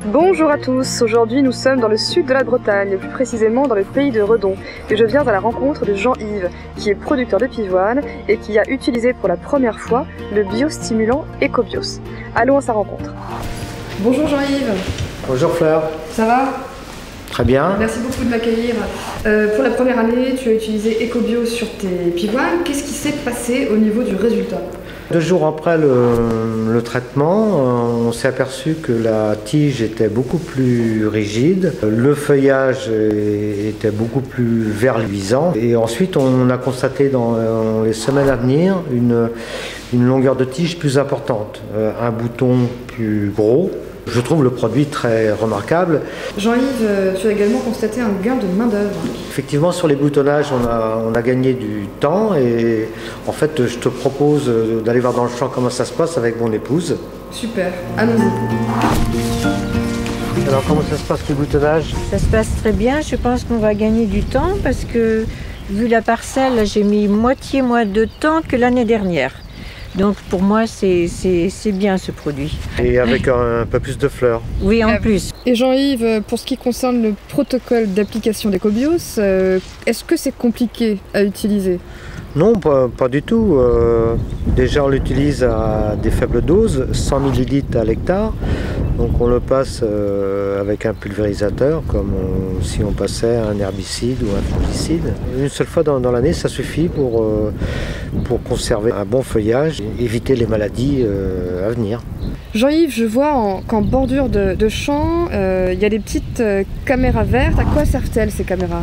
Bonjour à tous, aujourd'hui nous sommes dans le sud de la Bretagne, plus précisément dans le pays de Redon, et je viens à la rencontre de Jean-Yves, qui est producteur de pivoine et qui a utilisé pour la première fois le biostimulant Ecobios. Allons à sa rencontre. Bonjour Jean-Yves. Bonjour Fleur. Ça va? Très bien. Merci beaucoup de m'accueillir. Pour la première année, tu as utilisé Ecobios sur tes pivoines. Qu'est-ce qui s'est passé au niveau du résultat? 2 jours après le traitement, on s'est aperçu que la tige était beaucoup plus rigide, le feuillage était beaucoup plus vert luisant et ensuite on a constaté dans les semaines à venir une longueur de tige plus importante, un bouton plus gros. Je trouve le produit très remarquable. Jean-Yves, tu as également constaté un gain de main-d'œuvre. Effectivement, sur les boutonnages, on a gagné du temps et en fait, je te propose d'aller voir dans le champ comment ça se passe avec mon épouse. Super, allons-y. Alors, comment ça se passe le boutonnage? Ça se passe très bien, je pense qu'on va gagner du temps parce que, vu la parcelle, j'ai mis moitié moins de temps que l'année dernière. Donc pour moi, c'est bien ce produit. Et avec un peu plus de fleurs. Oui, en plus. Et Jean-Yves, pour ce qui concerne le protocole d'application d'Ecobios, est-ce que c'est compliqué à utiliser? Non, pas du tout. Déjà, on l'utilise à des faibles doses, 100 ml à l'hectare. Donc on le passe avec un pulvérisateur, comme si on passait un herbicide ou un fongicide. Une seule fois dans l'année, ça suffit pour conserver un bon feuillage et éviter les maladies à venir. Jean-Yves, je vois qu'en bordure de champ, il y a des petites caméras vertes. À quoi servent-elles ces caméras?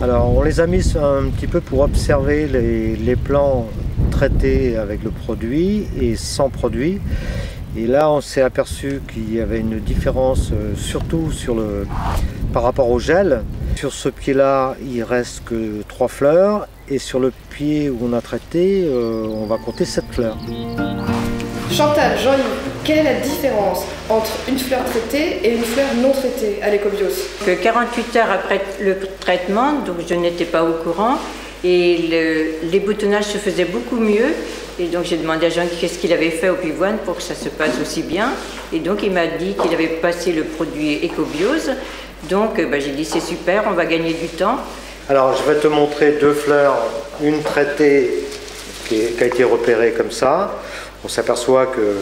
Alors on les a mis un petit peu pour observer les plants traités avec le produit et sans produit. Et là on s'est aperçu qu'il y avait une différence surtout par rapport au gel. Sur ce pied-là, il reste que 3 fleurs et sur le pied où on a traité, on va compter 7 fleurs. Chantal, Jean-Yves, quelle est la différence entre une fleur traitée et une fleur non traitée à l'Ecobios? 48 heures après le traitement, donc je n'étais pas au courant, et les boutonnages se faisaient beaucoup mieux. Et donc j'ai demandé à Jean qu'est-ce qu'il avait fait au pivoine pour que ça se passe aussi bien. Et donc il m'a dit qu'il avait passé le produit Ecobios. Donc j'ai dit c'est super, on va gagner du temps. Alors je vais te montrer 2 fleurs, une traitée qui a été repérée comme ça. On s'aperçoit que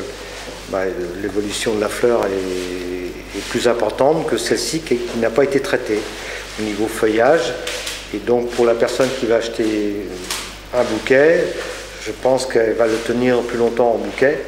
l'évolution de la fleur est plus importante que celle-ci qui n'a pas été traitée au niveau feuillage. Et donc pour la personne qui va acheter un bouquet, je pense qu'elle va le tenir plus longtemps en bouquet.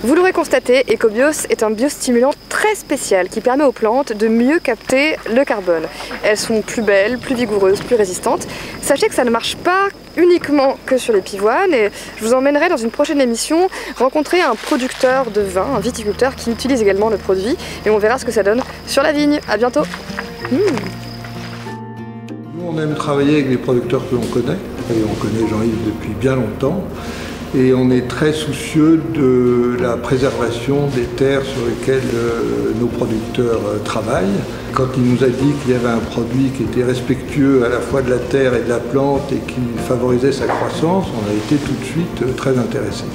Vous l'aurez constaté, Ecobios est un biostimulant très spécial qui permet aux plantes de mieux capter le carbone. Elles sont plus belles, plus vigoureuses, plus résistantes. Sachez que ça ne marche pas uniquement que sur les pivoines et je vous emmènerai dans une prochaine émission rencontrer un producteur de vin, un viticulteur qui utilise également le produit et on verra ce que ça donne sur la vigne. À bientôt. Nous, on aime travailler avec les producteurs que l'on connaît, et on connaît Jean-Yves depuis bien longtemps, et on est très soucieux de la préservation des terres sur lesquelles nos producteurs travaillent. Quand il nous a dit qu'il y avait un produit qui était respectueux à la fois de la terre et de la plante et qui favorisait sa croissance, on a été tout de suite très intéressés.